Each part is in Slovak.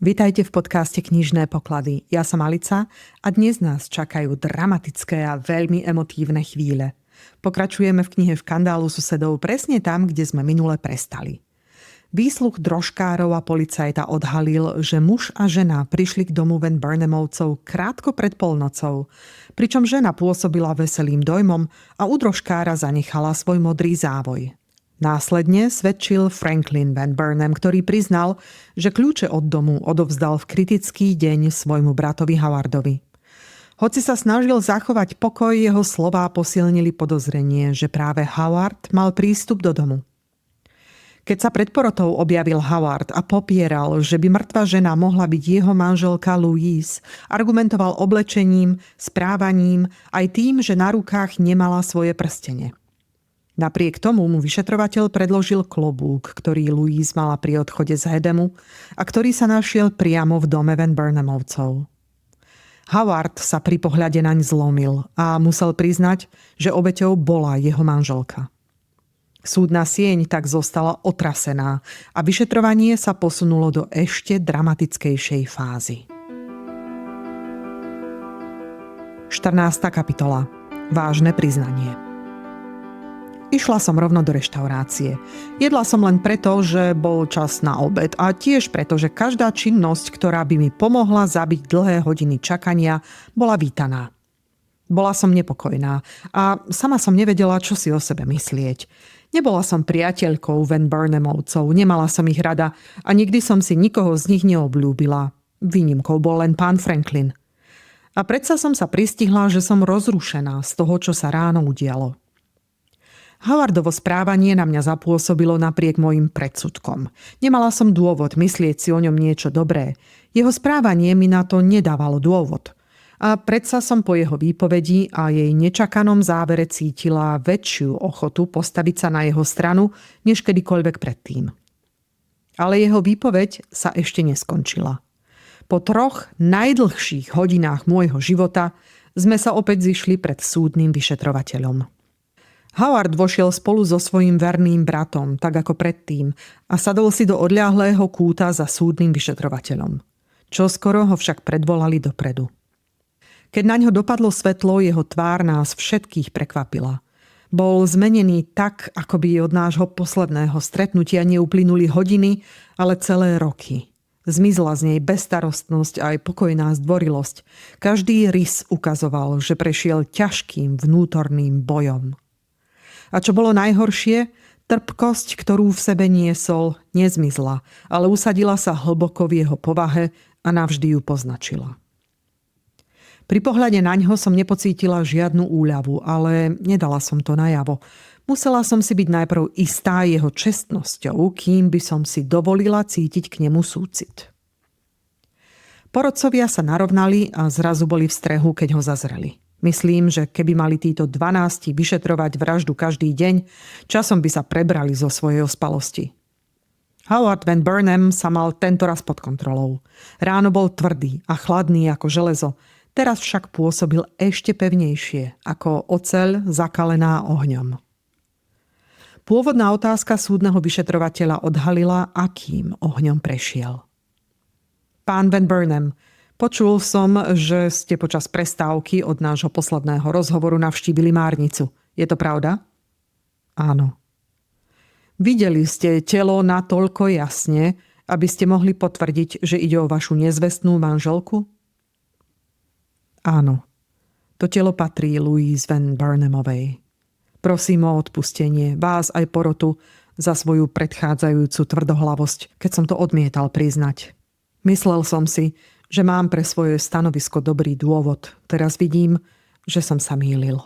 Vitajte v podcaste Knižné poklady. Ja som Alica a dnes nás čakajú dramatické a veľmi emotívne chvíle. Pokračujeme v knihe Škandálu susedov presne tam, kde sme minule prestali. Výsluch drožkárov a policajta odhalil, že muž a žena prišli k domu Van Burnemovcov krátko pred polnocou, pričom žena pôsobila veselým dojmom a u drožkára zanechala svoj modrý závoj. Následne svedčil Franklin Van Burnham, ktorý priznal, že kľúče od domu odovzdal v kritický deň svojmu bratovi Howardovi. Hoci sa snažil zachovať pokoj, jeho slová posilnili podozrenie, že práve Howard mal prístup do domu. Keď sa pred porotou objavil Howard a popieral, že by mŕtva žena mohla byť jeho manželka Louise, argumentoval oblečením, správaním aj tým, že na rukách nemala svoje prstene. Napriek tomu mu vyšetrovateľ predložil klobúk, ktorý Louise mala pri odchode z Hedemu a ktorý sa našiel priamo v dome Van Burnemovcov. Howard sa pri pohľade naň zlomil a musel priznať, že obeťou bola jeho manželka. Súdna sieň tak zostala otrasená a vyšetrovanie sa posunulo do ešte dramatickejšej fázy. 14. kapitola. Vážne priznanie. Išla som rovno do reštaurácie. Jedla som len preto, že bol čas na obed a tiež preto, že každá činnosť, ktorá by mi pomohla zabiť dlhé hodiny čakania, bola vítaná. Bola som nepokojná a sama som nevedela, čo si o sebe myslieť. Nebola som priateľkou Van Burnemovcov, nemala som ich rada a nikdy som si nikoho z nich neobľúbila. Výnimkou bol len pán Franklin. A predsa som sa pristihla, že som rozrušená z toho, čo sa ráno udialo. Howardovo správanie na mňa zapôsobilo napriek mojim predsudkom. Nemala som dôvod myslieť si o ňom niečo dobré. Jeho správanie mi na to nedávalo dôvod. A predsa som po jeho výpovedi a jej nečakanom závere cítila väčšiu ochotu postaviť sa na jeho stranu, než kedykoľvek predtým. Ale jeho výpoveď sa ešte neskončila. Po 3 najdlhších hodinách môjho života sme sa opäť zišli pred súdnym vyšetrovateľom. Howard vošiel spolu so svojím verným bratom, tak ako predtým, a sadol si do odľahlého kúta za súdnym vyšetrovateľom. Čoskoro ho však predvolali dopredu. Keď naňho dopadlo svetlo, jeho tvár nás všetkých prekvapila. Bol zmenený tak, ako by od nášho posledného stretnutia neuplynuli hodiny, ale celé roky. Zmizla z nej bezstarostnosť a aj pokojná zdvorilosť. Každý rys ukazoval, že prešiel ťažkým vnútorným bojom. A čo bolo najhoršie, trpkosť, ktorú v sebe niesol, nezmizla, ale usadila sa hlboko v jeho povahe a navždy ju poznačila. Pri pohľade naňho som nepocítila žiadnu úľavu, ale nedala som to najavo. Musela som si byť najprv istá jeho čestnosťou, kým by som si dovolila cítiť k nemu súcit. Porodcovia sa narovnali a zrazu boli v strehu, keď ho zazreli. Myslím, že keby mali títo 12 vyšetrovať vraždu každý deň, časom by sa prebrali zo svojej ospalosti. Howard Van Burnham sa mal tento raz pod kontrolou. Ráno bol tvrdý a chladný ako železo, teraz však pôsobil ešte pevnejšie, ako oceľ zakalená ohňom. Pôvodná otázka súdneho vyšetrovateľa odhalila, akým ohňom prešiel. Pán Van Burnham, počul som, že ste počas prestávky od nášho posledného rozhovoru navštívili márnicu. Je to pravda? Áno. Videli ste telo natoľko jasne, aby ste mohli potvrdiť, že ide o vašu nezvestnú manželku? Áno. To telo patrí Louise Van Burnhamovej. Prosím o odpustenie, vás aj porotu, za svoju predchádzajúcu tvrdohlavosť, keď som to odmietal priznať. Myslel som si, že mám pre svoje stanovisko dobrý dôvod. Teraz vidím, že som sa mýlil.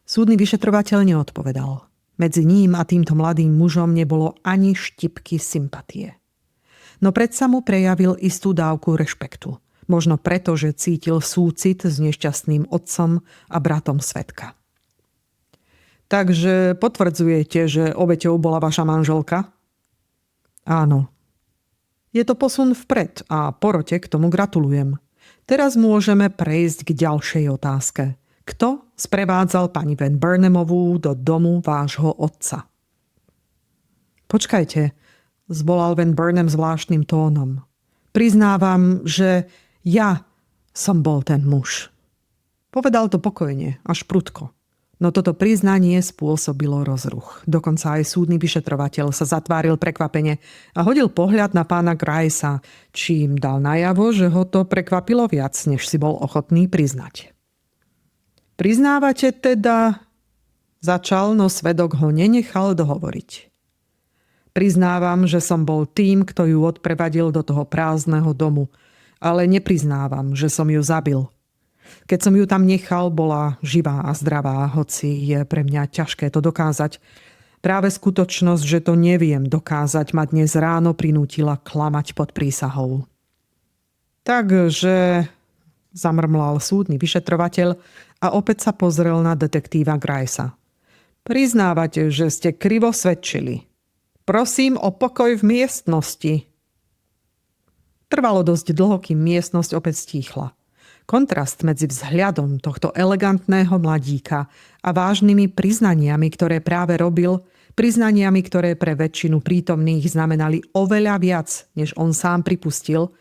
Súdny vyšetrovateľ neodpovedal. Medzi ním a týmto mladým mužom nebolo ani štipky sympatie. No predsa mu prejavil istú dávku rešpektu. Možno preto, že cítil súcit s nešťastným otcom a bratom svedka. Takže potvrdzujete, že obeťou bola vaša manželka? Áno. Je to posun vpred a porote k tomu gratulujem. Teraz môžeme prejsť k ďalšej otázke. Kto sprevádzal pani Van Burnhamovú do domu vášho otca? Počkajte, zvolal Van Burnham zvláštnym tónom. Priznávam, že ja som bol ten muž. Povedal to pokojne, až prudko. No toto priznanie spôsobilo rozruch. Dokonca aj súdny vyšetrovateľ sa zatváril prekvapene a hodil pohľad na pána Grycea, čím dal najavo, že ho to prekvapilo viac, než si bol ochotný priznať. Priznávate teda... Začal, no svedok ho nenechal dohovoriť. Priznávam, že som bol tým, kto ju odprevadil do toho prázdneho domu, ale nepriznávam, že som ju zabil. Keď som ju tam nechal, bola živá a zdravá, hoci je pre mňa ťažké to dokázať. Práve skutočnosť, že to neviem dokázať, ma dnes ráno prinútila klamať pod prísahou. Takže, zamrmlal súdny vyšetrovateľ a opäť sa pozrel na detektíva Grycea. Priznávate, že ste krivo svedčili. Prosím o pokoj v miestnosti. Trvalo dosť dlho, kým miestnosť opäť stíchla. Kontrast medzi vzhľadom tohto elegantného mladíka a vážnymi priznaniami, ktoré práve robil, priznaniami, ktoré pre väčšinu prítomných znamenali oveľa viac, než on sám pripustil,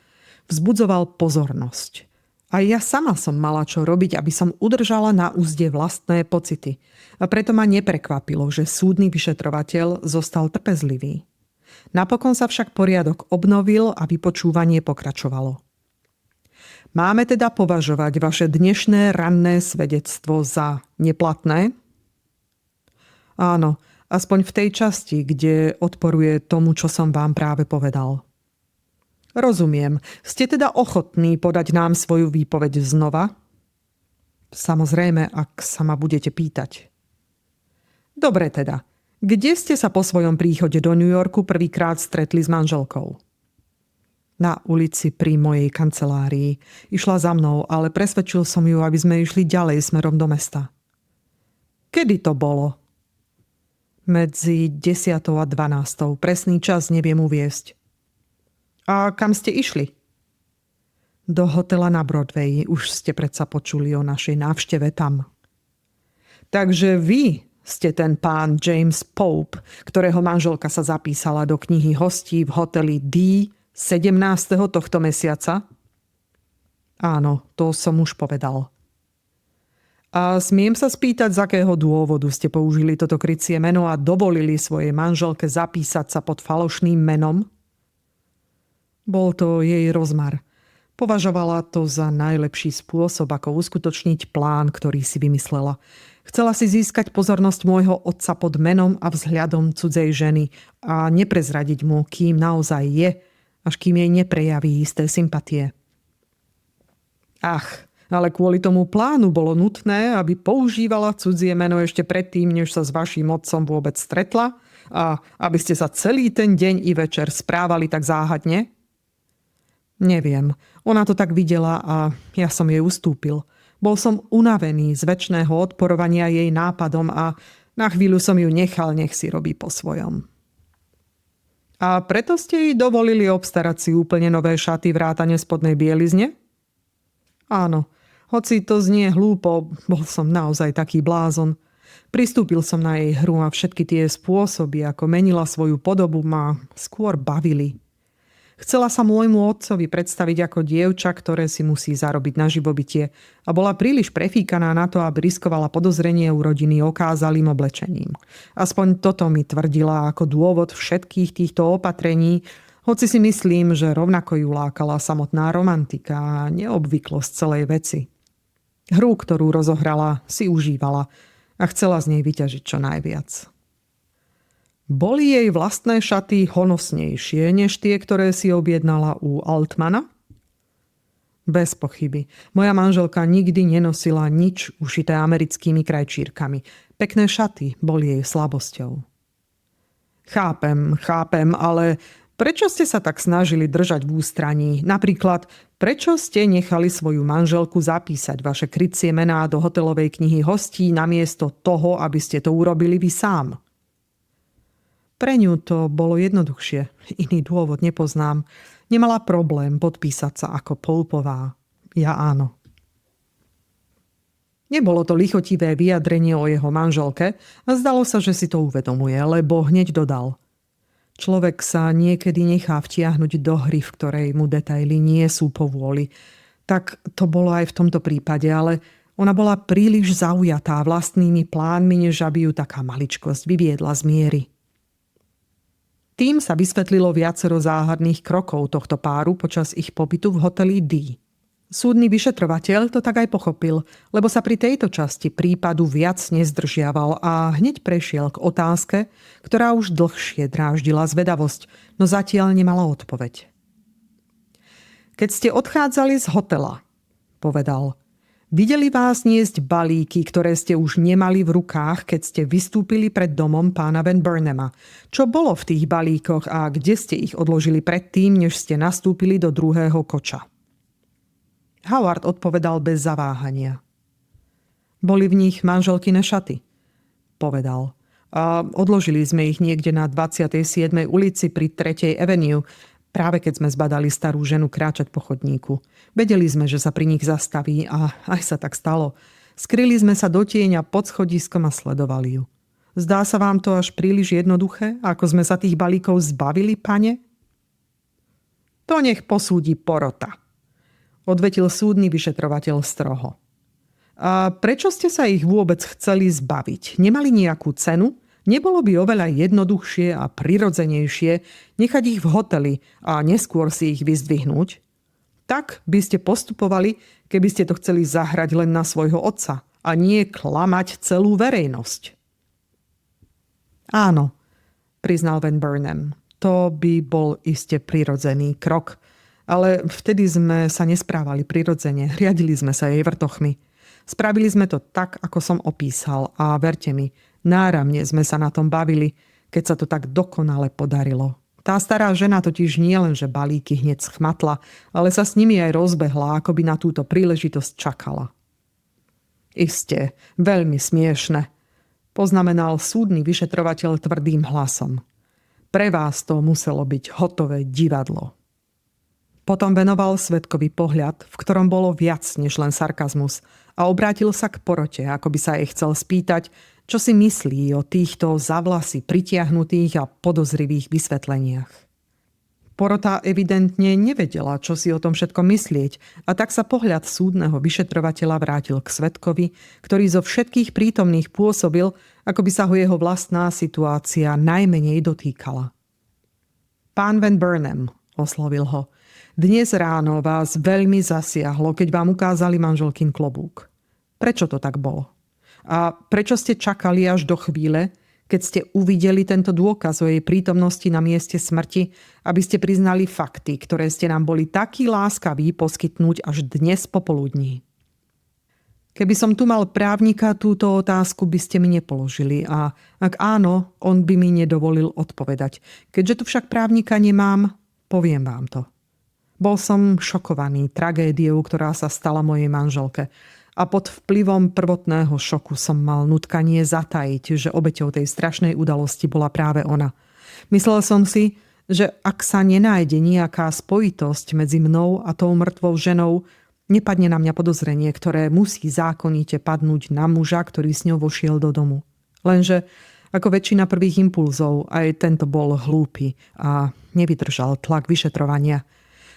vzbudzoval pozornosť. A ja sama som mala čo robiť, aby som udržala na úzde vlastné pocity. A preto ma neprekvapilo, že súdny vyšetrovateľ zostal trpezlivý. Napokon sa však poriadok obnovil a vypočúvanie pokračovalo. Máme teda považovať vaše dnešné ranné svedectvo za neplatné? Áno, aspoň v tej časti, kde odporuje tomu, čo som vám práve povedal. Rozumiem. Ste teda ochotní podať nám svoju výpoveď znova? Samozrejme, ak sa ma budete pýtať. Dobre teda. Kde ste sa po svojom príchode do New Yorku prvýkrát stretli s manželkou? Na ulici pri mojej kancelárii. Išla za mnou, ale presvedčil som ju, aby sme išli ďalej smerom do mesta. Kedy to bolo? Medzi 10. a 12. Presný čas neviem uviesť. A kam ste išli? Do hotela na Broadway. Už ste predsa počuli o našej návšteve tam. Takže vy ste ten pán James Pope, ktorého manželka sa zapísala do knihy hostí v hoteli D 17. tohto mesiaca? Áno, to som už povedal. A smiem sa spýtať, z akého dôvodu ste použili toto krycie meno a dovolili svojej manželke zapísať sa pod falošným menom? Bol to jej rozmar. Považovala to za najlepší spôsob, ako uskutočniť plán, ktorý si vymyslela. Chcela si získať pozornosť môjho otca pod menom a vzhľadom cudzej ženy a neprezradiť mu, kým naozaj je, až kým jej neprejaví isté sympatie. Ach, ale kvôli tomu plánu bolo nutné, aby používala cudzie meno ešte predtým, než sa s vaším otcom vôbec stretla a aby ste sa celý ten deň i večer správali tak záhadne? Neviem. Ona to tak videla a ja som jej ustúpil. Bol som unavený z večného odporovania jej nápadom a na chvíľu som ju nechal, nech si robí po svojom. A preto ste jej dovolili obstarať si úplne nové šaty vrátane spodnej bielizne? Áno, hoci to znie hlúpo, bol som naozaj taký blázon. Pristúpil som na jej hru a všetky tie spôsoby, ako menila svoju podobu, ma skôr bavili. Chcela sa môjmu otcovi predstaviť ako dievča, ktoré si musí zarobiť na živobytie a bola príliš prefíkaná na to, aby riskovala podozrenie u rodiny okázalým oblečením. Aspoň toto mi tvrdila ako dôvod všetkých týchto opatrení, hoci si myslím, že rovnako ju lákala samotná romantika a neobvyklosť celej veci. Hru, ktorú rozohrala, si užívala a chcela z nej vyťažiť čo najviac. Boli jej vlastné šaty honosnejšie než tie, ktoré si objednala u Altmana? Bez pochyby. Moja manželka nikdy nenosila nič ušité americkými krajčírkami. Pekné šaty boli jej slabosťou. Chápem, ale prečo ste sa tak snažili držať v ústraní? Napríklad, prečo ste nechali svoju manželku zapísať vaše krycie mená do hotelovej knihy hostí namiesto toho, aby ste to urobili vy sám? Pre ňu to bolo jednoduchšie. Iný dôvod nepoznám. Nemala problém podpísať sa ako Popeová. Ja áno. Nebolo to lichotivé vyjadrenie o jeho manželke a zdalo sa, že si to uvedomuje, lebo hneď dodal. Človek sa niekedy nechá vtiahnuť do hry, v ktorej mu detaily nie sú po vôli. Tak to bolo aj v tomto prípade, ale ona bola príliš zaujatá vlastnými plánmi, než aby ju taká maličkosť vyviedla z miery. Tým sa vysvetlilo viacero záhadných krokov tohto páru počas ich pobytu v hoteli D. Súdny vyšetrovateľ to tak aj pochopil, lebo sa pri tejto časti prípadu viac nezdržiaval a hneď prešiel k otázke, ktorá už dlhšie dráždila zvedavosť, no zatiaľ nemala odpoveď. Keď ste odchádzali z hotela, povedal, videli vás niesť balíky, ktoré ste už nemali v rukách, keď ste vystúpili pred domom pána Van Burnhama. Čo bolo v tých balíkoch a kde ste ich odložili predtým, než ste nastúpili do druhého koča? Howard odpovedal bez zaváhania. Boli v nich manželkine šaty, povedal. A odložili sme ich niekde na 27. ulici pri 3. Avenue, práve keď sme zbadali starú ženu kráčať po chodníku. Vedeli sme, že sa pri nich zastaví a aj sa tak stalo. Skryli sme sa do tieňa pod schodiskom a sledovali ju. Zdá sa vám to až príliš jednoduché, ako sme sa tých balíkov zbavili, pane? To nech posúdi porota, odvetil súdny vyšetrovateľ stroho. A prečo ste sa ich vôbec chceli zbaviť? Nemali nejakú cenu? Nebolo by oveľa jednoduchšie a prirodzenejšie nechať ich v hoteli a neskôr si ich vyzdvihnúť? Tak by ste postupovali, keby ste to chceli zahrať len na svojho otca a nie klamať celú verejnosť. Áno, priznal Van Burnham. To by bol iste prirodzený krok. Ale vtedy sme sa nesprávali prirodzene, riadili sme sa jej vrtochmi. Spravili sme to tak, ako som opísal a verte mi, náramne sme sa na tom bavili, keď sa to tak dokonale podarilo. Tá stará žena totiž nie len, že balíky hneď schmatla, ale sa s nimi aj rozbehla, ako by na túto príležitosť čakala. Iste, veľmi smiešne, poznamenal súdny vyšetrovateľ tvrdým hlasom. Pre vás to muselo byť hotové divadlo. Potom venoval svedkovi pohľad, v ktorom bolo viac než len sarkazmus a obrátil sa k porote, ako by sa jej chcel spýtať, čo si myslí o týchto za vlasy pritiahnutých a podozrivých vysvetleniach. Porota evidentne nevedela, čo si o tom všetkom myslieť a tak sa pohľad súdneho vyšetrovateľa vrátil k svedkovi, ktorý zo všetkých prítomných pôsobil, ako by sa ho jeho vlastná situácia najmenej dotýkala. Pán Van Burnham, oslovil ho, dnes ráno vás veľmi zasiahlo, keď vám ukázali manželkin klobúk. Prečo to tak bolo? A prečo ste čakali až do chvíle, keď ste uvideli tento dôkaz o jej prítomnosti na mieste smrti, aby ste priznali fakty, ktoré ste nám boli takí láskaví poskytnúť až dnes popoludní? Keby som tu mal právnika, túto otázku by ste mi nepoložili a ak áno, on by mi nedovolil odpovedať. Keďže tu však právnika nemám, poviem vám to. Bol som šokovaný tragédiou, ktorá sa stala mojej manželke a pod vplyvom prvotného šoku som mal nutkanie zatajiť, že obeťou tej strašnej udalosti bola práve ona. Myslel som si, že ak sa nenájde nejaká spojitosť medzi mnou a tou mŕtvou ženou, nepadne na mňa podozrenie, ktoré musí zákonite padnúť na muža, ktorý s ňou vošiel do domu. Lenže ako väčšina prvých impulzov, aj tento bol hlúpy a nevydržal tlak vyšetrovania.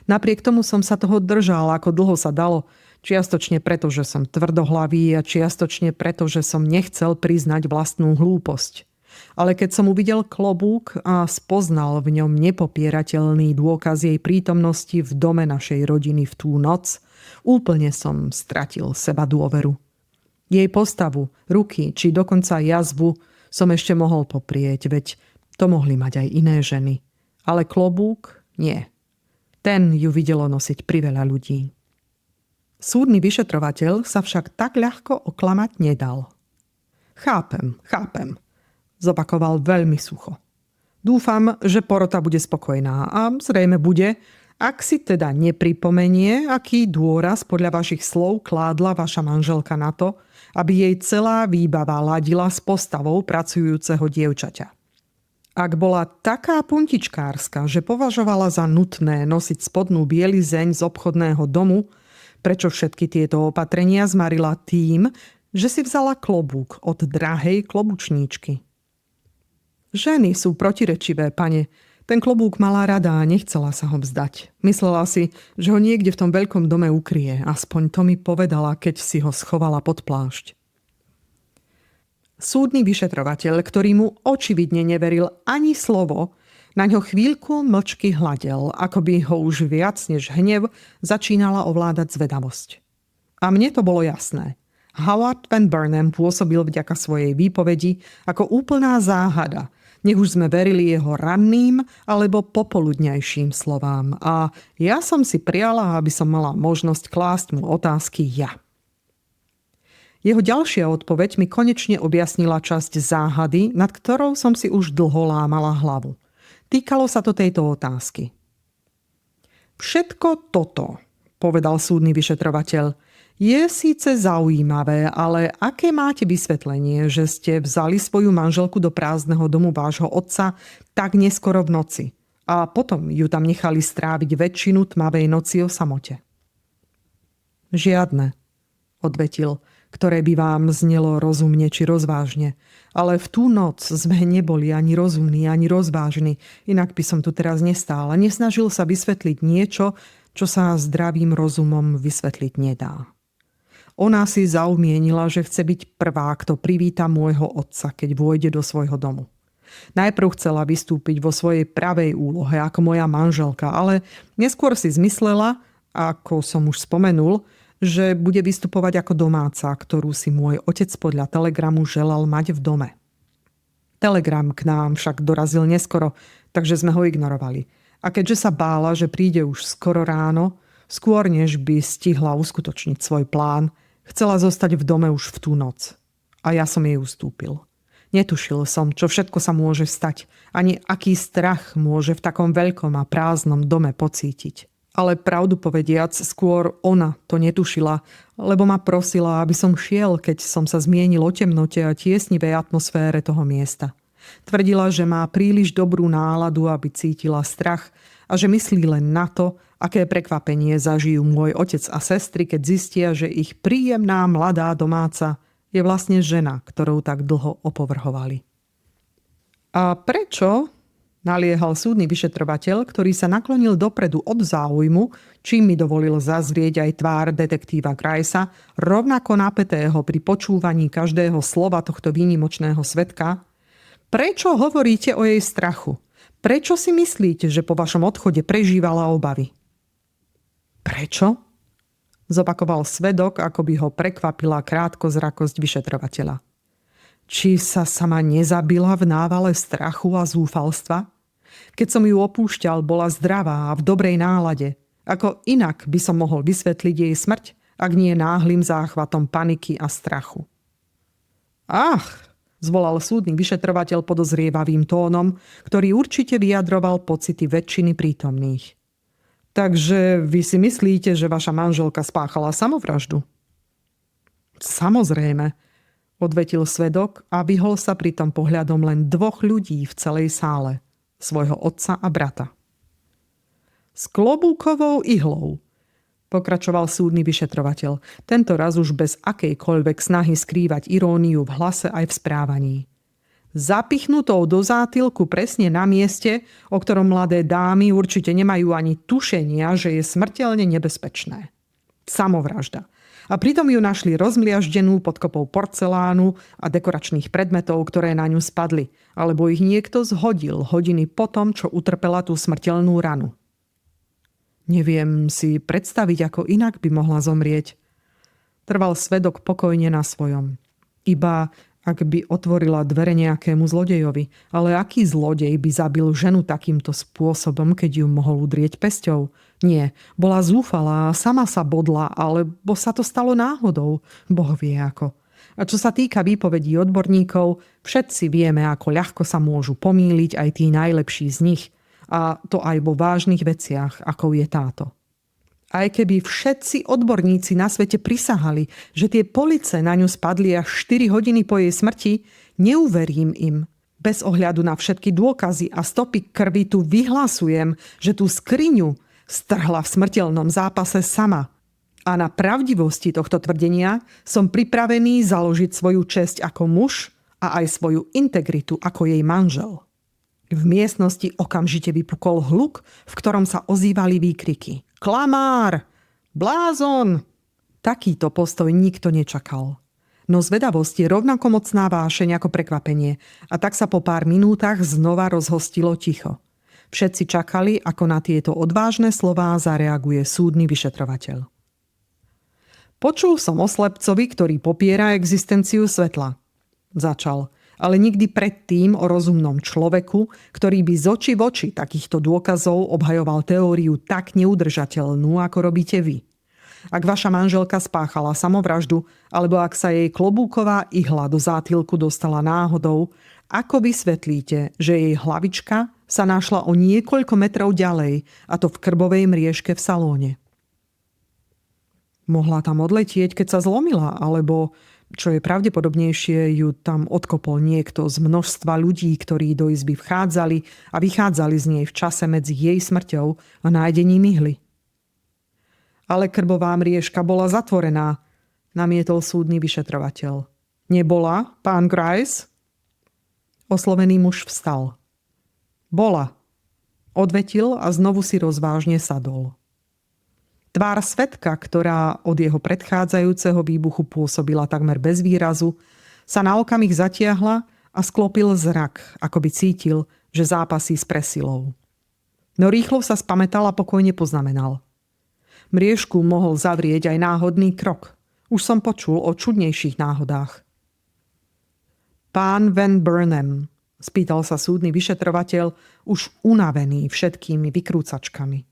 Napriek tomu som sa toho držal, ako dlho sa dalo, čiastočne preto, že som tvrdohlavý a čiastočne preto, že som nechcel priznať vlastnú hlúposť. Ale keď som uvidel klobúk a spoznal v ňom nepopierateľný dôkaz jej prítomnosti v dome našej rodiny v tú noc, úplne som stratil seba dôveru. Jej postavu, ruky či dokonca jazvu som ešte mohol poprieť, veď to mohli mať aj iné ženy. Ale klobúk nie. Ten ju videlo nosiť priveľa ľudí. Súdny vyšetrovateľ sa však tak ľahko oklamať nedal. Chápem, zopakoval veľmi sucho. Dúfam, že porota bude spokojná a zrejme bude, ak si teda nepripomenie, aký dôraz podľa vašich slov kládla vaša manželka na to, aby jej celá výbava ladila s postavou pracujúceho dievčaťa. Ak bola taká puntičkárska, že považovala za nutné nosiť spodnú bielizeň z obchodného domu, prečo všetky tieto opatrenia zmarila tým, že si vzala klobúk od drahej klobučníčky? Ženy sú protirečivé, pane. Ten klobúk mala rada a nechcela sa ho vzdať. Myslela si, že ho niekde v tom veľkom dome ukrie. Aspoň to mi povedala, keď si ho schovala pod plášť. Súdny vyšetrovateľ, ktorý mu očividne neveril ani slovo, na ňo chvíľku mlčky hľadel, ako by ho už viac než hnev začínala ovládať zvedavosť. A mne to bolo jasné. Howard Van Burnham pôsobil vďaka svojej výpovedi ako úplná záhada. Nech už sme verili jeho ranným alebo popoludňajším slovám. A ja som si priala, aby som mala možnosť klásť mu otázky ja. Jeho ďalšia odpoveď mi konečne objasnila časť záhady, nad ktorou som si už dlho lámala hlavu. Týkalo sa to tejto otázky. Všetko toto, povedal súdny vyšetrovateľ, je síce zaujímavé, ale aké máte vysvetlenie, že ste vzali svoju manželku do prázdneho domu vášho otca tak neskoro v noci a potom ju tam nechali stráviť väčšinu tmavej noci o samote? Žiadne, odvetil, ktoré by vám znelo rozumne či rozvážne. Ale v tú noc sme neboli ani rozumní, ani rozvážni, inak by som tu teraz nestál a nesnažil sa vysvetliť niečo, čo sa zdravým rozumom vysvetliť nedá. Ona si zaumienila, že chce byť prvá, kto privíta môjho otca, keď vôjde do svojho domu. Najprv chcela vystúpiť vo svojej pravej úlohe ako moja manželka, ale neskôr si zmyslela, ako som už spomenul, že bude vystupovať ako domáca, ktorú si môj otec podľa telegramu želal mať v dome. Telegram k nám však dorazil neskoro, takže sme ho ignorovali. A keďže sa bála, že príde už skoro ráno, skôr než by stihla uskutočniť svoj plán, chcela zostať v dome už v tú noc. A ja som jej ustúpil. Netušil som, čo všetko sa môže stať, ani aký strach môže v takom veľkom a prázdnom dome pocítiť. Ale pravdu povediac, skôr ona to netušila, lebo ma prosila, aby som šiel, keď som sa zmienil o temnote a tiesnivej atmosfére toho miesta. Tvrdila, že má príliš dobrú náladu, aby cítila strach a že myslí len na to, aké prekvapenie zažijú môj otec a sestry, keď zistia, že ich príjemná mladá domáca je vlastne žena, ktorou tak dlho opovrhovali. A prečo? Naliehal súdny vyšetrovateľ, ktorý sa naklonil dopredu od záujmu, čím mi dovolil zazrieť aj tvár detektíva Grycea, rovnako napätého pri počúvaní každého slova tohto výnimočného svedka. Prečo hovoríte o jej strachu? Prečo si myslíte, že po vašom odchode prežívala obavy? Prečo? Zopakoval svedok, ako by ho prekvapila krátkozrakosť vyšetrovateľa. Či sa sama nezabila v návale strachu a zúfalstva? Keď som ju opúšťal, bola zdravá a v dobrej nálade. Ako inak by som mohol vysvetliť jej smrť, ak nie náhlym záchvatom paniky a strachu? Ach, zvolal súdny vyšetrovateľ podozrievavým tónom, ktorý určite vyjadroval pocity väčšiny prítomných. Takže vy si myslíte, že vaša manželka spáchala samovraždu? Samozrejme, odvetil svedok a vyhol sa pritom pohľadom len dvoch ľudí v celej sále, svojho otca a brata. S klobúkovou ihlou, pokračoval súdny vyšetrovateľ, tento raz už bez akejkoľvek snahy skrývať iróniu v hlase aj v správaní. Zapichnutou do zátilku presne na mieste, o ktorom mladé dámy určite nemajú ani tušenia, že je smrteľne nebezpečné. Samovražda. A pritom ju našli rozmliaždenú pod kopou porcelánu a dekoračných predmetov, ktoré na ňu spadli, alebo ich niekto zhodil hodiny potom, čo utrpela tú smrteľnú ranu. Neviem si predstaviť, ako inak by mohla zomrieť. Trval svedok pokojne na svojom. Iba ak by otvorila dvere nejakému zlodejovi. Ale aký zlodej by zabil ženu takýmto spôsobom, keď ju mohol udrieť pesťou? Nie, bola zúfalá, sama sa bodla, alebo sa to stalo náhodou. Boh vie ako. A čo sa týka výpovedí odborníkov, všetci vieme, ako ľahko sa môžu pomýliť aj tí najlepší z nich. A to aj vo vážnych veciach, ako je táto. Aj keby všetci odborníci na svete prisahali, že tie police na ňu spadli až 4 hodiny po jej smrti, neuverím im. Bez ohľadu na všetky dôkazy a stopy krvi tu vyhlasujem, že tú skriňu strhla v smrteľnom zápase sama. A na pravdivosti tohto tvrdenia som pripravený založiť svoju česť ako muž a aj svoju integritu ako jej manžel. V miestnosti okamžite vypukol hluk, v ktorom sa ozývali výkriky. Klamár! Blázon! Takýto postoj nikto nečakal. No zvedavosť je rovnako mocná vášeň ako prekvapenie a tak sa po pár minútach znova rozhostilo ticho. Všetci čakali, ako na tieto odvážne slová zareaguje súdny vyšetrovateľ. Počul som o slepcovi, ktorý popiera existenciu svetla. Začal, ale nikdy predtým o rozumnom človeku, ktorý by z očí v oči takýchto dôkazov obhajoval teóriu tak neudržateľnú, ako robíte vy. Ak vaša manželka spáchala samovraždu, alebo ak sa jej klobúková ihla do zátylku dostala náhodou, ako vysvetlíte, že jej hlavička sa našla o niekoľko metrov ďalej, a to v krbovej mriežke v salóne? Mohla tam odletieť, keď sa zlomila, alebo, čo je pravdepodobnejšie, ju tam odkopol niekto z množstva ľudí, ktorí do izby vchádzali a vychádzali z nej v čase medzi jej smrťou a nájdením ihly. Ale krbová mriežka bola zatvorená, namietol súdny vyšetrovateľ. Nebola, pán Grice? Oslovený muž vstal. Bola, odvetil a znovu si rozvážne sadol. Tvár svedka, ktorá od jeho predchádzajúceho výbuchu pôsobila takmer bez výrazu, sa na okamih zatiahla a sklopil zrak, ako by cítil, že zápasí s presilou. No rýchlo sa spamätal a pokojne poznamenal. Mriežku mohol zavrieť aj náhodný krok. Už som počul o čudnejších náhodách. Pán Van Burnham, spýtal sa súdny vyšetrovateľ, už unavený všetkými vykrúcačkami.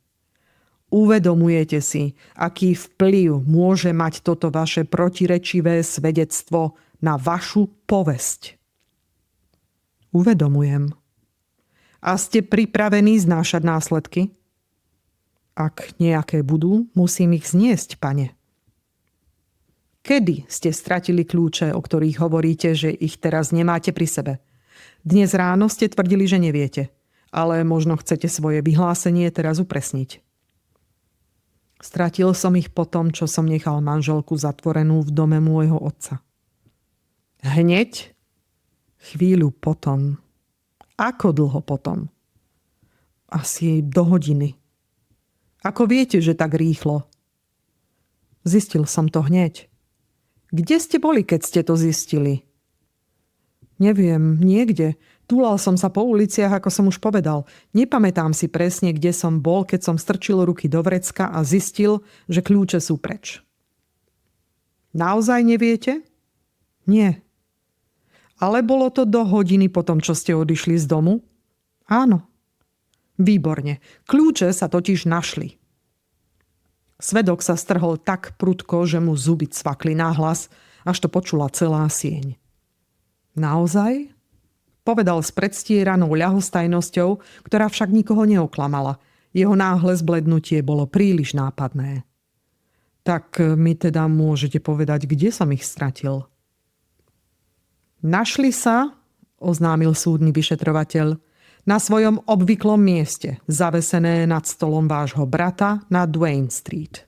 Uvedomujete si, aký vplyv môže mať toto vaše protirečivé svedectvo na vašu povesť? Uvedomujem. A ste pripravení znášať následky? Ak nejaké budú, musím ich zniesť, pane. Kedy ste stratili kľúče, o ktorých hovoríte, že ich teraz nemáte pri sebe? Dnes ráno ste tvrdili, že neviete, ale možno chcete svoje vyhlásenie teraz upresniť. Stratil som ich po tom, čo som nechal manželku zatvorenú v dome môjho otca. Hneď? Chvíľu potom. Ako dlho potom? Asi do hodiny. Ako viete, že tak rýchlo? Zistil som to hneď. Kde ste boli, keď ste to zistili? Neviem, niekde. Túlal som sa po uliciach, ako som už povedal. Nepamätám si presne, kde som bol, keď som strčil ruky do vrecka a zistil, že kľúče sú preč. Naozaj neviete? Nie. Ale bolo to do hodiny po tom, čo ste odišli z domu? Áno. Výborne. Kľúče sa totiž našli. Svedok sa strhol tak prudko, že mu zuby cvakli nahlas, až to počula celá sieň. Naozaj? Povedal s predstieranou ľahostajnosťou, ktorá však nikoho neoklamala. Jeho náhle zblednutie bolo príliš nápadné. Tak mi teda môžete povedať, kde som ich stratil? Našli sa, oznámil súdny vyšetrovateľ, na svojom obvyklom mieste, zavesené nad stolom vášho brata na Duane Street.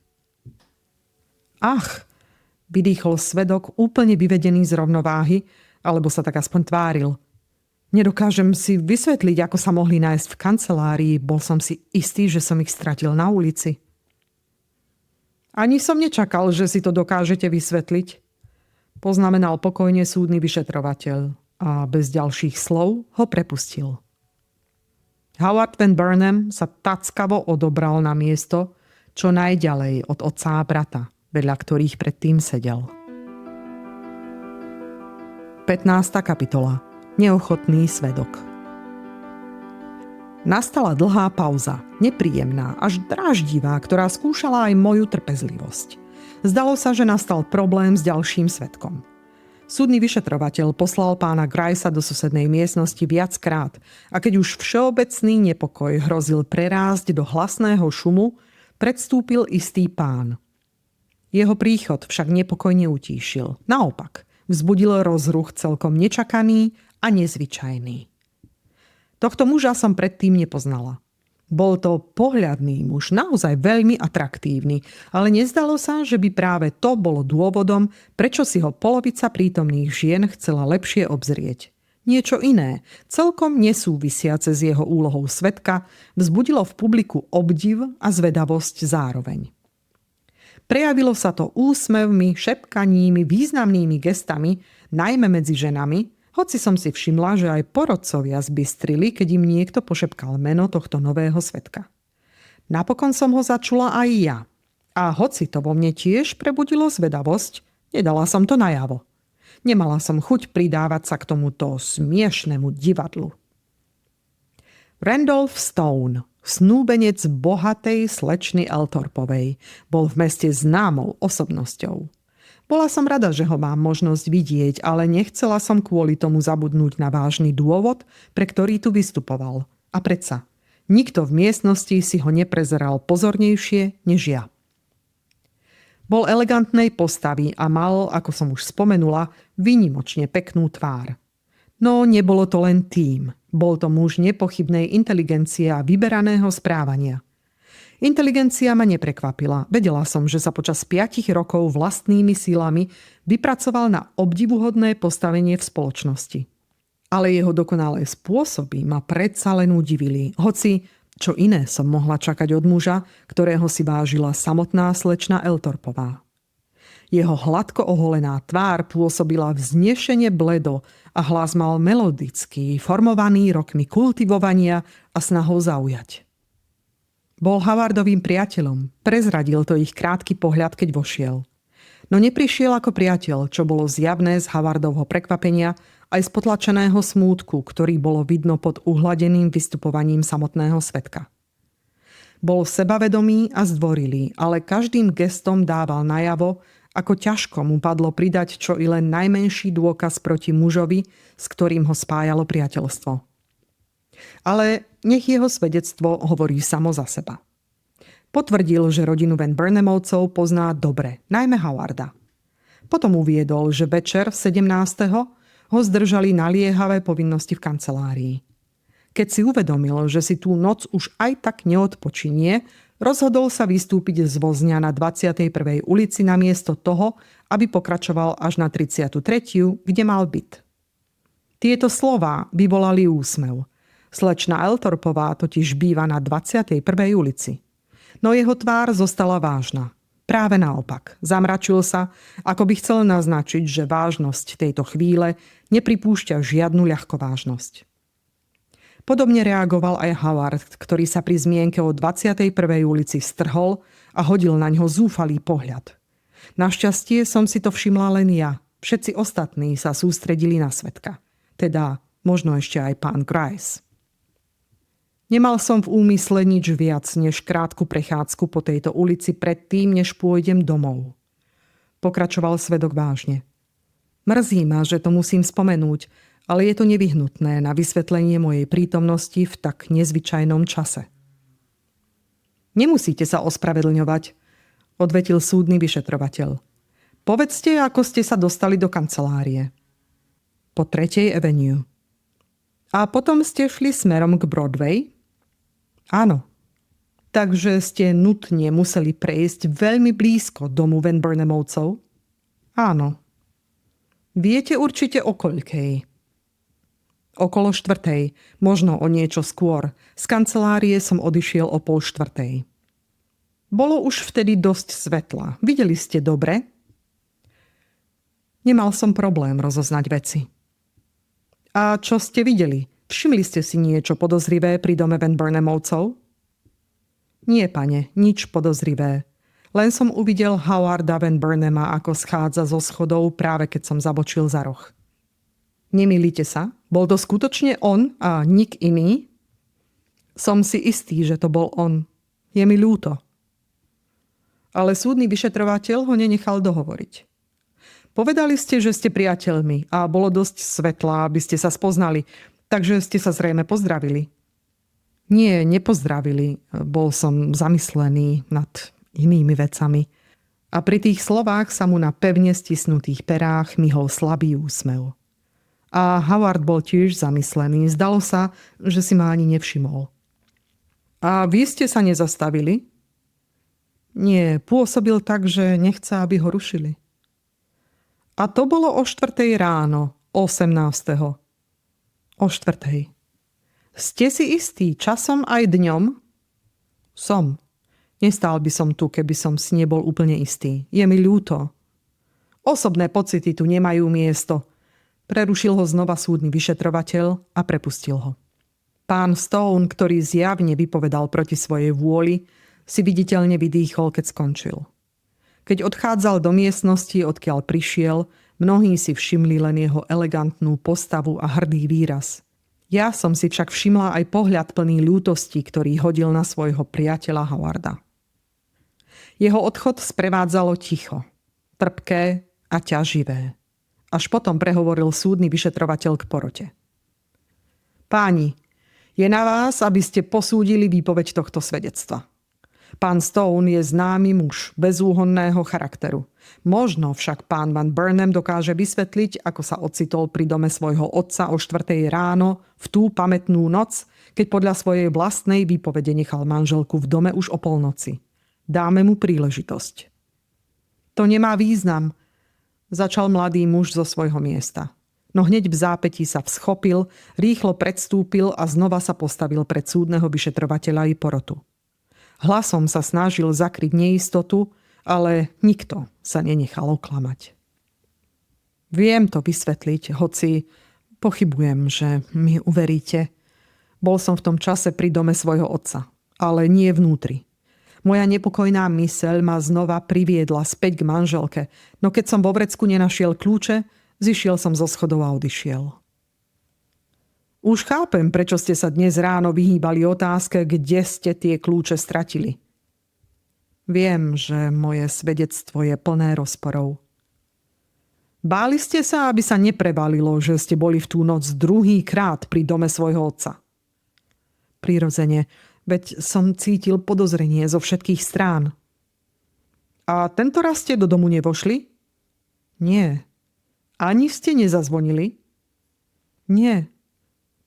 Ach, vydýchol svedok úplne vyvedený z rovnováhy, alebo sa tak aspoň tváril. Nedokážem si vysvetliť, ako sa mohli nájsť v kancelárii. Bol som si istý, že som ich stratil na ulici. Ani som nečakal, že si to dokážete vysvetliť, poznamenal pokojne súdny vyšetrovateľ a bez ďalších slov ho prepustil. Howard Van Burnham sa tackavo odobral na miesto, čo najďalej od otca a brata, vedľa ktorých predtým sedel. 15. kapitola. Neochotný svedok. Nastala dlhá pauza, nepríjemná, až dráždivá, ktorá skúšala aj moju trpezlivosť. Zdalo sa, že nastal problém s ďalším svedkom. Súdny vyšetrovateľ poslal pána Gricea do susednej miestnosti viackrát a keď už všeobecný nepokoj hrozil prerásť do hlasného šumu, predstúpil istý pán. Jeho príchod však nepokoj neutíšil. Naopak, vzbudil rozruch celkom nečakaný a nezvyčajný. Tohto muža som predtým nepoznala. Bol to pohľadný muž, naozaj veľmi atraktívny, ale nezdalo sa, že by práve to bolo dôvodom, prečo si ho polovica prítomných žien chcela lepšie obzrieť. Niečo iné, celkom nesúvisiace s jeho úlohou svedka, vzbudilo v publiku obdiv a zvedavosť zároveň. Prejavilo sa to úsmevmi, šepkaními, významnými gestami, najmä medzi ženami, hoci som si všimla, že aj porodcovia zbystrili, keď im niekto pošepkal meno tohto nového svedka. Napokon som ho začula aj ja. A hoci to vo mne tiež prebudilo zvedavosť, nedala som to najavo. Nemala som chuť pridávať sa k tomuto smiešnemu divadlu. Randolph Stone, snúbenec bohatej slečny Elthorpovej, bol v meste známou osobnosťou. Bola som rada, že ho mám možnosť vidieť, ale nechcela som kvôli tomu zabudnúť na vážny dôvod, pre ktorý tu vystupoval. A predsa, nikto v miestnosti si ho neprezeral pozornejšie než ja. Bol elegantnej postavy a mal, ako som už spomenula, výnimočne peknú tvár. No nebolo to len tým. Bol to muž nepochybnej inteligencie a vyberaného správania. Inteligencia ma neprekvapila. Vedela som, že sa počas 5 rokov vlastnými sílami vypracoval na obdivuhodné postavenie v spoločnosti. Ale jeho dokonalé spôsoby ma predsa len udivili, hoci čo iné som mohla čakať od muža, ktorého si vážila samotná slečna Elthorpová. Jeho hladko oholená tvár pôsobila vznešene bledo a hlas mal melodický, formovaný rokmi kultivovania a snahou zaujať. Bol Howardovým priateľom, prezradil to ich krátky pohľad, keď vošiel. No neprišiel ako priateľ, čo bolo zjavné z Howardovho prekvapenia aj z potlačeného smútku, ktorý bolo vidno pod uhladeným vystupovaním samotného svedka. Bol sebavedomý a zdvorilý, ale každým gestom dával najavo, ako ťažko mu padlo pridať čo i len najmenší dôkaz proti mužovi, s ktorým ho spájalo priateľstvo. Ale nech jeho svedectvo hovorí samo za seba. Potvrdil, že rodinu Van Burnemovcov pozná dobre, najmä Howarda. Potom uviedol, že večer 17. ho zdržali naliehavé povinnosti v kancelárii. Keď si uvedomil, že si tú noc už aj tak neodpočinie, rozhodol sa vystúpiť z vozňa na 21. ulici namiesto toho, aby pokračoval až na 33., kde mal byt. Tieto slová vyvolali úsmev. Slečna Elthorpová totiž býva na 21. ulici. No jeho tvár zostala vážna. Práve naopak, zamračil sa, ako by chcel naznačiť, že vážnosť tejto chvíle nepripúšťa žiadnu ľahkovážnosť. Podobne reagoval aj Howard, ktorý sa pri zmienke o 21. ulici strhol a hodil na ňo zúfalý pohľad. Našťastie som si to všimla len ja. Všetci ostatní sa sústredili na svedka. Teda možno ešte aj pán Grice. Nemal som v úmysle nič viac než krátku prechádzku po tejto ulici predtým, než pôjdem domov. Pokračoval svedok vážne. Mrzí ma, že to musím spomenúť, ale je to nevyhnutné na vysvetlenie mojej prítomnosti v tak nezvyčajnom čase. Nemusíte sa ospravedlňovať, odvetil súdny vyšetrovateľ. Povedzte, ako ste sa dostali do kancelárie. Po 3. Avenue. A potom ste šli smerom k Broadway? Áno. Takže ste nutne museli prejsť veľmi blízko domu Van Burnemovcov? Áno. Viete určite o koľkej? Okolo 4. Možno o niečo skôr. Z kancelárie som odišiel o 3:30. Bolo už vtedy dosť svetla. Videli ste dobre? Nemal som problém rozoznať veci. A čo ste videli? Všimli ste si niečo podozrivé pri dome Van Burnemovcov? Nie, pane, nič podozrivé. Len som uvidel Howarda Van Burnema, ako schádza zo schodov práve keď som zabočil za roh. Nemýlite sa? Bol to skutočne on a nik iný? Som si istý, že to bol on. Je mi ľúto. Ale súdny vyšetrovateľ ho nenechal dohovoriť. Povedali ste, že ste priateľmi a bolo dosť svetla, aby ste sa spoznali, takže ste sa zrejme pozdravili. Nie, nepozdravili. Bol som zamyslený nad inými vecami. A pri tých slovách sa mu na pevne stisnutých perách myhol slabý úsmev. A Howard bol tiež zamyslený. Zdalo sa, že si ma ani nevšimol. A vy ste sa nezastavili? Nie, pôsobil tak, že nechce, aby ho rušili. A to bolo o 4:00 ráno, 18. O 4:00. Ste si istí časom aj dňom? Som. Nestál by som tu, keby som si nebol úplne istý. Je mi ľúto. Osobné pocity tu nemajú miesto. Prerušil ho znova súdny vyšetrovateľ a prepustil ho. Pán Stone, ktorý zjavne vypovedal proti svojej vôli, si viditeľne vydýchol, keď skončil. Keď odchádzal do miestnosti, odkiaľ prišiel, mnohí si všimli len jeho elegantnú postavu a hrdý výraz. Ja som si však všimla aj pohľad plný ľútosti, ktorý hodil na svojho priateľa Howarda. Jeho odchod sprevádzalo ticho, trpké a ťaživé. Až potom prehovoril súdny vyšetrovateľ k porote. Páni, je na vás, aby ste posúdili výpoveď tohto svedectva. Pán Stone je známy muž, bezúhonného charakteru. Možno však pán Van Burnham dokáže vysvetliť, ako sa ocitol pri dome svojho otca o 4:00 ráno v tú pamätnú noc, keď podľa svojej vlastnej výpovede nechal manželku v dome už o polnoci. Dáme mu príležitosť. To nemá význam, začal mladý muž zo svojho miesta. No hneď v zápätí sa vschopil, rýchlo predstúpil a znova sa postavil pred súdneho vyšetrovateľa i porotu. Hlasom sa snažil zakryť neistotu, ale nikto sa nenechal oklamať. Viem to vysvetliť, hoci pochybujem, že mi uveríte. Bol som v tom čase pri dome svojho otca, ale nie vnútri. Moja nepokojná myseľ ma znova priviedla späť k manželke, no keď som vo vrecku nenašiel kľúče, zišiel som zo schodov a odišiel. Už chápem, prečo ste sa dnes ráno vyhýbali otázke, kde ste tie kľúče stratili. Viem, že moje svedectvo je plné rozporov. Báli ste sa, aby sa neprevalilo, že ste boli v tú noc druhýkrát pri dome svojho otca? Prirodzene, veď som cítil podozrenie zo všetkých strán. A tento raz ste do domu nevošli? Nie. Ani ste nezazvonili? Nie.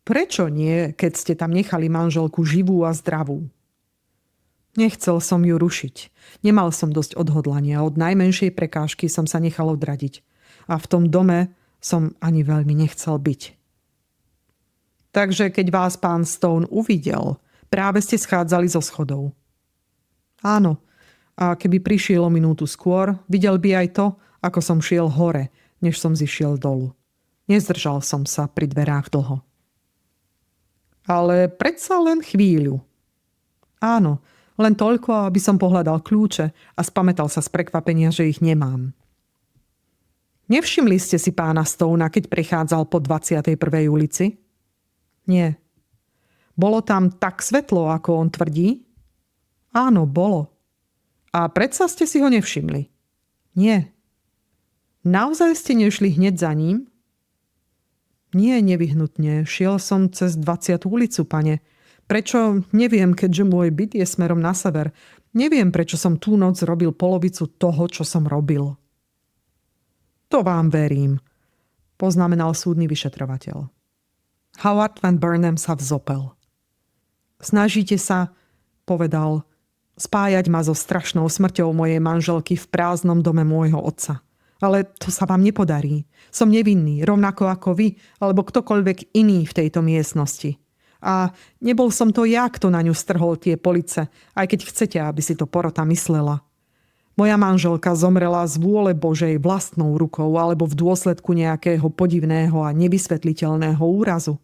Prečo nie, keď ste tam nechali manželku živú a zdravú? Nechcel som ju rušiť. Nemal som dosť odhodlania. Od najmenšej prekážky som sa nechal odradiť. A v tom dome som ani veľmi nechcel byť. Takže keď vás pán Stone uvidel, práve ste schádzali zo schodov. Áno. A keby prišiel o minútu skôr, videl by aj to, ako som šiel hore, než som zišiel dolu. Nezdržal som sa pri dverách dlho. Ale predsa len chvíľu. Áno, len toľko, aby som pohľadal kľúče a spamätal sa z prekvapenia, že ich nemám. Nevšimli ste si pána Stonea, keď prechádzal po 21. ulici? Nie. Bolo tam tak svetlo, ako on tvrdí? Áno, bolo. A predsa ste si ho nevšimli? Nie. Naozaj ste nešli hneď za ním? Nie, nevyhnutne. Šiel som cez 20. ulicu, pane. Prečo? Neviem, keďže môj byt je smerom na sever. Neviem, prečo som tú noc robil polovicu toho, čo som robil. To vám verím, poznamenal súdny vyšetrovateľ. Howard Van Burnham sa vzopel. Snažíte sa, povedal, spájať ma so strašnou smrťou mojej manželky v prázdnom dome môjho otca. Ale to sa vám nepodarí. Som nevinný, rovnako ako vy, alebo ktokoľvek iný v tejto miestnosti. A nebol som to ja, kto na ňu strhol tie police, aj keď chcete, aby si to porota myslela. Moja manželka zomrela z vôle Božej vlastnou rukou alebo v dôsledku nejakého podivného a nevysvetliteľného úrazu.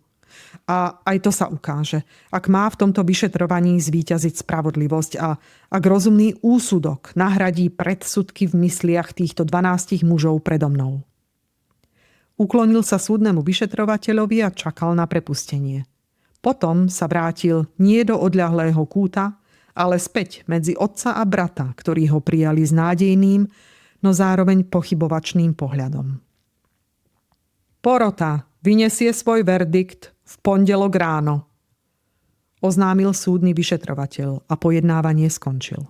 A aj to sa ukáže, ak má v tomto vyšetrovaní zvíťaziť spravodlivosť a ak rozumný úsudok nahradí predsudky v mysliach týchto 12 mužov predo mnou. Uklonil sa súdnemu vyšetrovateľovi a čakal na prepustenie. Potom sa vrátil nie do odľahlého kúta, ale späť medzi otca a brata, ktorí ho prijali s nádejným, no zároveň pochybovačným pohľadom. Porota vyniesie svoj verdikt v pondelok ráno, oznámil súdny vyšetrovateľ a pojednávanie skončil.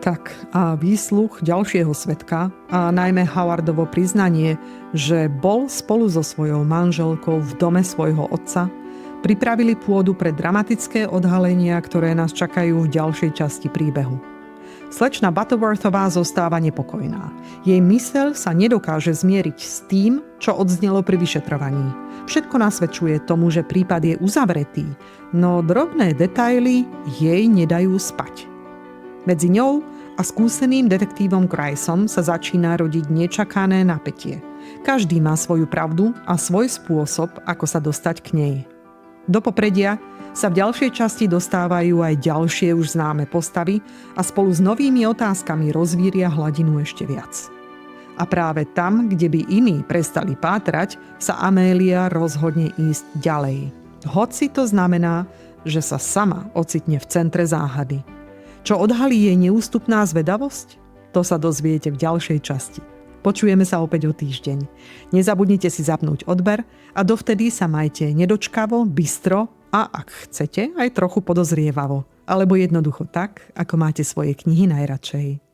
Tak a výsluch ďalšieho svedka a najmä Howardovo priznanie, že bol spolu so svojou manželkou v dome svojho otca, pripravili pôdu pre dramatické odhalenia, ktoré nás čakajú v ďalšej časti príbehu. Slečna Butterworthová zostáva nepokojná. Jej myseľ sa nedokáže zmieriť s tým, čo odznelo pri vyšetrovaní. Všetko nasvedčuje tomu, že prípad je uzavretý, no drobné detaily jej nedajú spať. Medzi ňou a skúseným detektívom Griceom sa začína rodiť nečakané napätie. Každý má svoju pravdu a svoj spôsob, ako sa dostať k nej. Do popredia sa v ďalšej časti dostávajú aj ďalšie už známe postavy a spolu s novými otázkami rozvíria hladinu ešte viac. A práve tam, kde by iní prestali pátrať, sa Amélia rozhodne ísť ďalej. Hoci to znamená, že sa sama ocitne v centre záhady. Čo odhalí jej neústupná zvedavosť? To sa dozviete v ďalšej časti. Počujeme sa opäť o týždeň. Nezabudnite si zapnúť odber a dovtedy sa majte nedočkavo, bystro a ak chcete, aj trochu podozrievavo. Alebo jednoducho tak, ako máte svoje knihy najradšej.